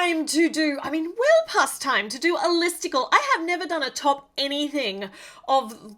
time to do, well past time to do a listicle. I have never done a top anything of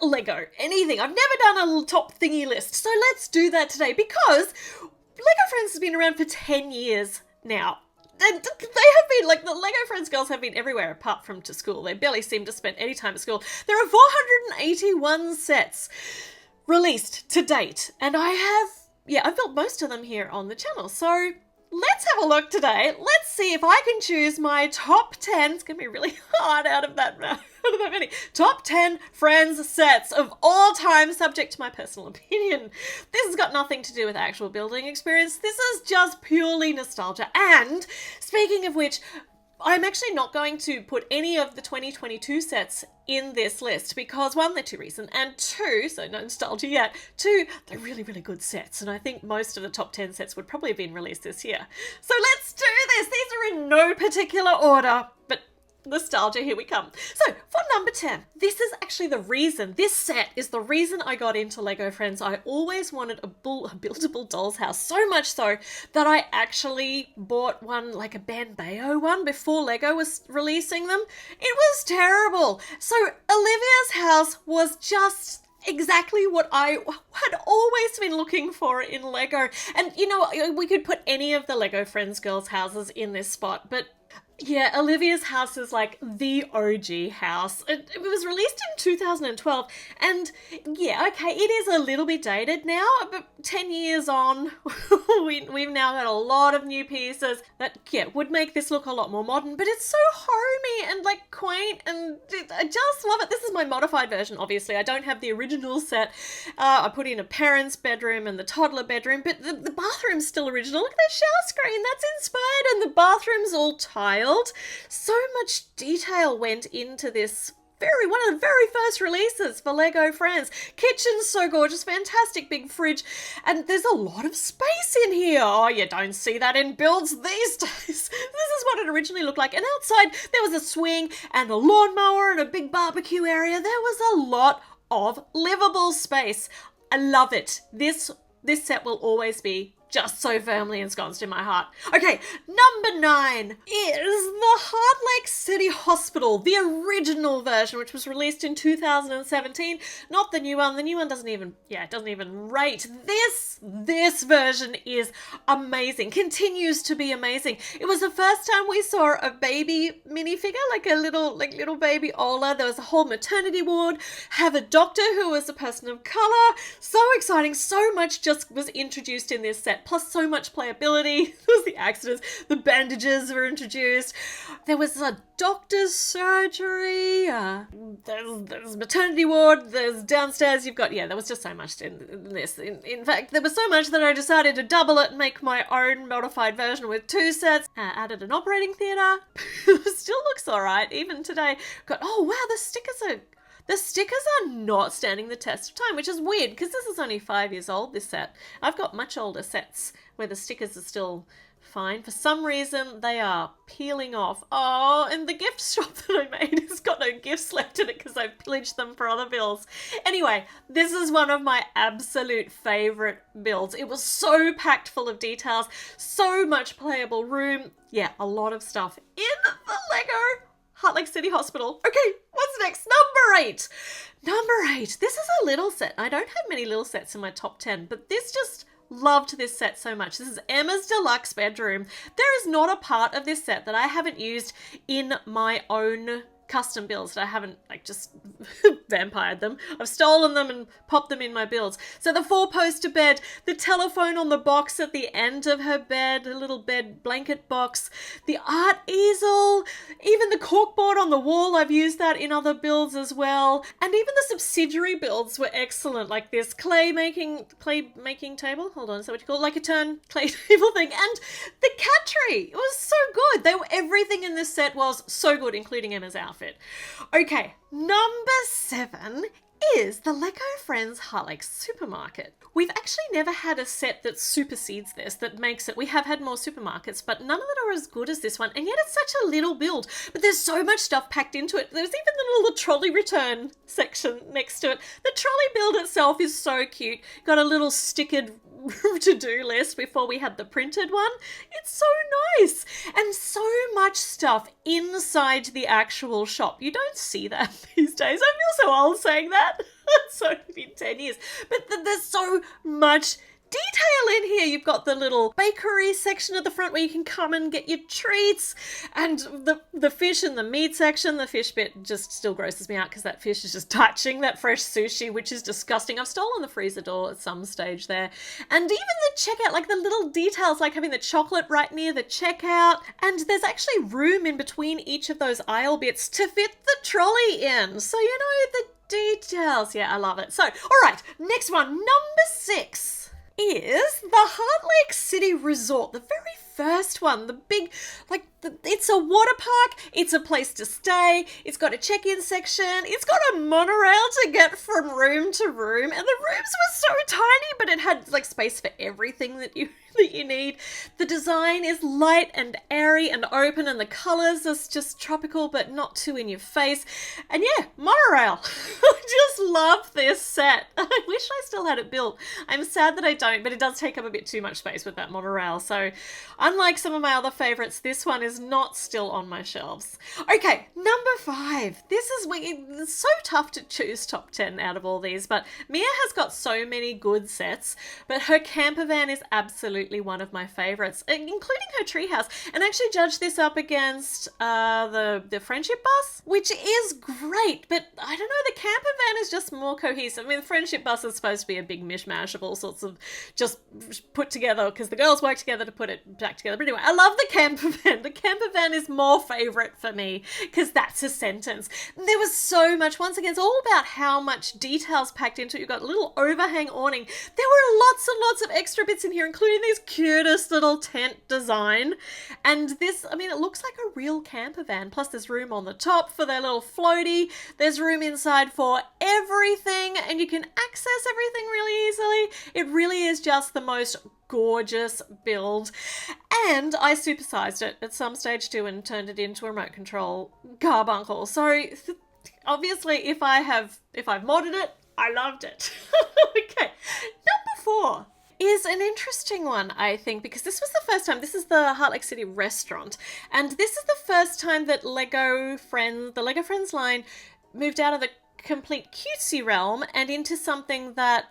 Lego. Anything. I've never done a top thingy list. So let's do that today because Lego Friends has been around for 10 years now. And they have been, the Lego Friends girls have been everywhere apart from to school. They barely seem to spend any time at school. There are 481 sets released to date. And I've built most of them here on the channel. So let's have a look today. Let's see if I can choose my top 10. It's going to be really hard out of that many. Top 10 Friends sets of all time, subject to my personal opinion. This has got nothing to do with actual building experience. This is just purely nostalgia. And speaking of which, I'm actually not going to put any of the 2022 sets in this list because one, they're too recent, and two, so no nostalgia yet, two, they're really, really good sets, and I think most of the top 10 sets would probably have been released this year. So let's do this. These are in no particular order, but nostalgia, here we come. So for number 10, this set is the reason I got into Lego Friends. I always wanted a buildable doll's house, so much so that I actually bought one, like a Banbeo one, before Lego was releasing them. It was terrible. So Olivia's house was just exactly what I had always been looking for in Lego. And you know, we could put any of the Lego Friends girls' houses in this spot, but yeah, Olivia's house is like the OG house. It was released in 2012, and yeah, okay, it is a little bit dated now, but 10 years on, we've now got a lot of new pieces that, yeah, would make this look a lot more modern, but it's so homey and like quaint, and I just love it. This is my modified version, obviously. I don't have the original set. I put in a parent's bedroom and the toddler bedroom, but the bathroom's still original. Look at that shower screen, that's inspired, and the bathroom's all tiled. So much detail went into this one of the very first releases for Lego Friends. Kitchen's so gorgeous, fantastic big fridge, and there's a lot of space in here. Oh, you don't see that in builds these days. This is what it originally looked like. And outside, there was a swing and a lawnmower and a big barbecue area. There was a lot of livable space. I love it. This set will always be just so firmly ensconced in my heart. Okay, number 9 is the Heart Lake City Hospital, the original version, which was released in 2017. Not the new one. The new one doesn't even rate. This version is amazing. Continues to be amazing. It was the first time we saw a baby minifigure, like a little baby Ola. There was a whole maternity ward. Have a doctor who was a person of color. So exciting. So much just was introduced in this set. Plus so much playability. There was the accidents, the bandages were introduced. There was a doctor's surgery. There's maternity ward. There's downstairs. There was just so much in this. In fact, there was so much that I decided to double it and make my own modified version with 2 sets. Added an operating theatre. Still looks alright even today. Oh wow, the stickers are not standing the test of time, which is weird because this is only 5 years old, this set. I've got much older sets where the stickers are still fine. For some reason, they are peeling off. Oh, and the gift shop that I made has got no gifts left in it because I've pillaged them for other builds. Anyway, this is one of my absolute favourite builds. It was so packed full of details, so much playable room. Yeah, a lot of stuff in the Lego Heart Lake City Hospital. Okay, what's next? Number 8. This is a little set. I don't have many little sets in my top 10, but this just loved this set so much. This is Emma's deluxe bedroom. There is not a part of this set that I haven't used in my own custom builds that I haven't just vampired them. I've stolen them and popped them in my builds. So the 4-poster bed, the telephone on the box at the end of her bed, a little bed blanket box, the art easel, even the corkboard on the wall, I've used that in other builds as well. And even the subsidiary builds were excellent, like this clay making table. Hold on, is that what you call it? Like a turn clay table thing. And the cat tree, it was so good. Everything in this set was so good, including Emma's outfit. Okay, number 7 is the Lego Friends Heart Lake Supermarket. We've actually never had a set that supersedes this, that makes it. We have had more supermarkets, but none of them are as good as this one, and yet it's such a little build. But there's so much stuff packed into it. There's even the little trolley return section next to it. The trolley build itself is so cute. Got a little stickered to-do list before we had the printed one. It's so nice. And so much stuff inside the actual shop. You don't see that these days. I feel so old saying that. It's only been 10 years. But there's so much detail in here. You've got the little bakery section at the front where you can come and get your treats, and the fish and the meat section. The fish bit just still grosses me out because that fish is just touching that fresh sushi, which is disgusting. I've stolen the freezer door at some stage there. And even the checkout, like the little details, like having the chocolate right near the checkout, and there's actually room in between each of those aisle bits to fit the trolley in. So, you know, the details. Yeah, I love it. So, all right, next one, number 6. Is the Heart Lake City Resort, the very first one, the big, like, it's a water park, it's a place to stay, it's got a check-in section, it's got a monorail to get from room to room, and the rooms were so tiny, but it had, like, space for everything that you need. The design is light and airy and open, and the colours are just tropical, but not too in your face. And yeah, monorail. I just love this set. I wish I still had it built. I'm sad that I don't, but it does take up a bit too much space with that monorail. So unlike some of my other favourites, this one is not still on my shelves. Okay, number 5. It's so tough to choose top 10 out of all these, but Mia has got so many good sets, but her camper van is absolutely one of my favorites, including her treehouse. And I actually judged this up against the Friendship Bus, which is great, but I don't know, the camper van is just more cohesive. I mean, the Friendship Bus is supposed to be a big mishmash of all sorts of just put together because the girls work together to put it back together. But anyway, I love the camper van. The camper van is more favorite for me because that's a sentence. There was so much. Once again, it's all about how much details packed into it. You've got a little overhang awning. There were lots and lots of extra bits in here, including these cutest little tent design. And this, I mean, it looks like a real camper van. Plus there's room on the top for their little floaty. There's room inside for everything, and you can access everything really easily. It really is just the most gorgeous build. And I supersized it at some stage too and turned it into a remote control carbuncle. So obviously if I've modded it, I loved it. Okay, number 4 is an interesting one, I think, because this was the first time, this is the Heart Lake City restaurant, and this is the first time that the Lego Friends line moved out of the complete cutesy realm and into something that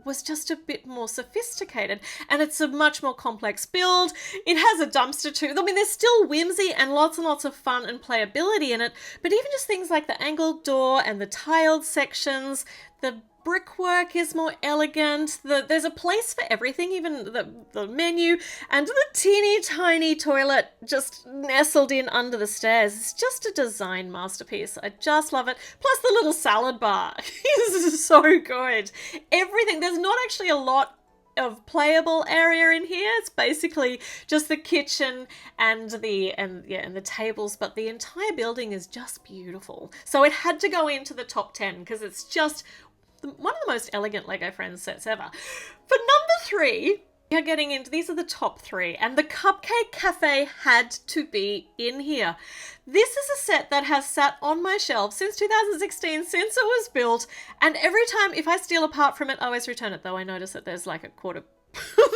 was just a bit more sophisticated, and it's a much more complex build. It has a dumpster too. I mean, there's still whimsy and lots of fun and playability in it, but even just things like the angled door and the tiled sections, the brickwork is more elegant. There's a place for everything, even the menu, and the teeny tiny toilet just nestled in under the stairs. It's just a design masterpiece. I just love it. Plus the little salad bar is so good. Everything, there's not actually a lot of playable area in here. It's basically just the kitchen and the tables, but the entire building is just beautiful. So it had to go into the top 10 because it's just one of the most elegant Lego Friends sets ever. For number 3, you're getting into, these are the top 3, and the Cupcake Cafe had to be in here. This is a set that has sat on my shelf since 2016, since it was built, and every time if I steal a part from it, I always return it, though I notice that there's like a quarter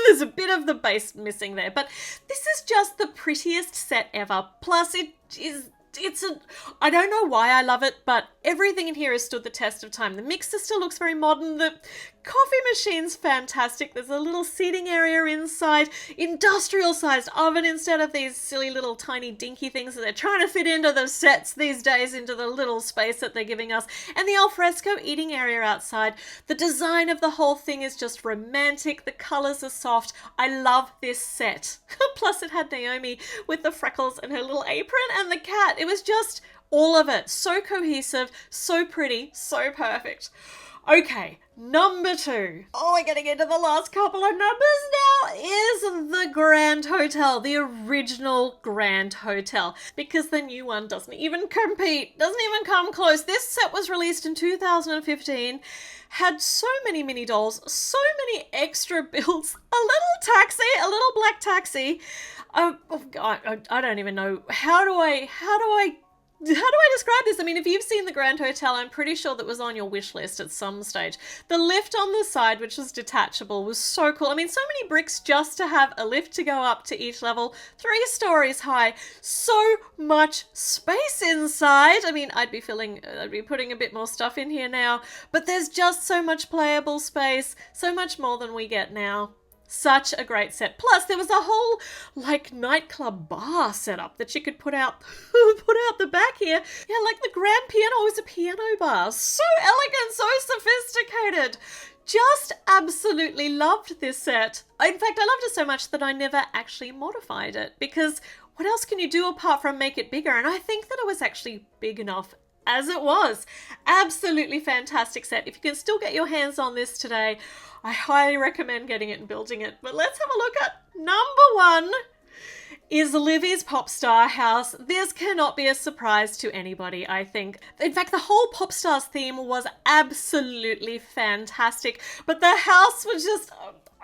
there's a bit of the base missing there, but this is just the prettiest set ever. Plus I don't know why I love it, but everything in here has stood the test of time. The mixer still looks very modern. The coffee machine's fantastic. There's a little seating area inside. Industrial-sized oven instead of these silly little tiny dinky things that they're trying to fit into the sets these days, into the little space that they're giving us. And the alfresco eating area outside. The design of the whole thing is just romantic. The colours are soft. I love this set. Plus it had Naomi with the freckles and her little apron and the cat. It was just all of it. So cohesive, so pretty, so perfect. Okay, number 2. Oh, we're getting into the last couple of numbers now, is the Grand Hotel, the original Grand Hotel, because the new one doesn't even compete, doesn't even come close. This set was released in 2015, had so many mini dolls, so many extra builds, a little taxi, a little black taxi. Oh God, I don't even know. How do I how do I describe this? I mean, if you've seen the Grand Hotel, I'm pretty sure that was on your wish list at some stage. The lift on the side, which was detachable, was so cool. I mean, so many bricks just to have a lift to go up to each level, 3 stories high, so much space inside. I mean, I'd be putting a bit more stuff in here now, but there's just so much playable space, so much more than we get now. Such a great set. Plus, there was a whole like nightclub bar set up that you could put out the back here. Yeah, like the grand piano was a piano bar. So elegant, so sophisticated. Just absolutely loved this set. In fact, I loved it so much that I never actually modified it, because what else can you do apart from make it bigger? And I think that it was actually big enough as it was. Absolutely fantastic set. If you can still get your hands on this today, I highly recommend getting it and building it. But let's have a look at number 1 is Livy's Popstar house. This cannot be a surprise to anybody, I think. In fact, the whole Popstars theme was absolutely fantastic, but the house was just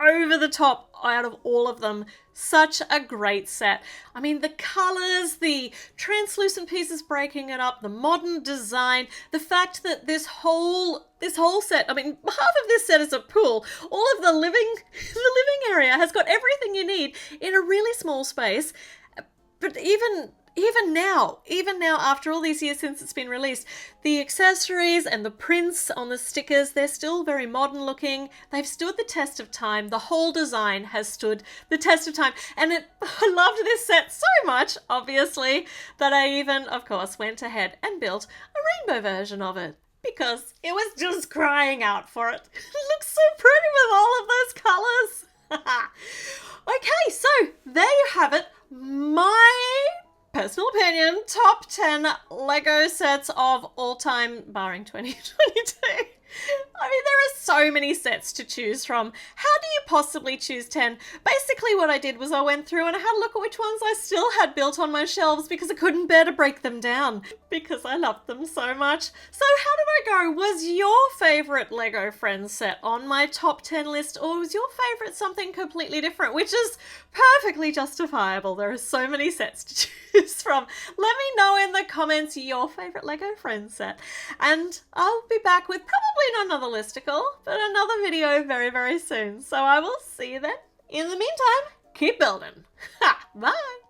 over the top out of all of them. Such a great set. I mean, the colors, the translucent pieces breaking it up, the modern design, the fact that this whole set, I mean, half of this set is a pool. All of the living area has got everything you need in a really small space. But even now, after all these years since it's been released, the accessories and the prints on the stickers, they're still very modern looking. They've stood the test of time. The whole design has stood the test of time. And I loved this set so much, obviously, that I even, of course, went ahead and built a rainbow version of it, because it was just crying out for it. It looks so pretty with all of those colours. Okay, so there you have it. My personal opinion, top 10 Lego sets of all time, barring 2022. I mean, there are so many sets to choose from. How do you possibly choose 10? Basically what I did was I went through and I had a look at which ones I still had built on my shelves, because I couldn't bear to break them down because I loved them so much. So how did I go? Was your favourite Lego Friends set on my top 10 list, or was your favourite something completely different, which is perfectly justifiable? There are so many sets to choose from. Let me know in the comments your favourite Lego Friends set, and I'll be back with probably not another listicle, but another video very, very soon. So I will see you then. In the meantime, keep building. Ha! Bye!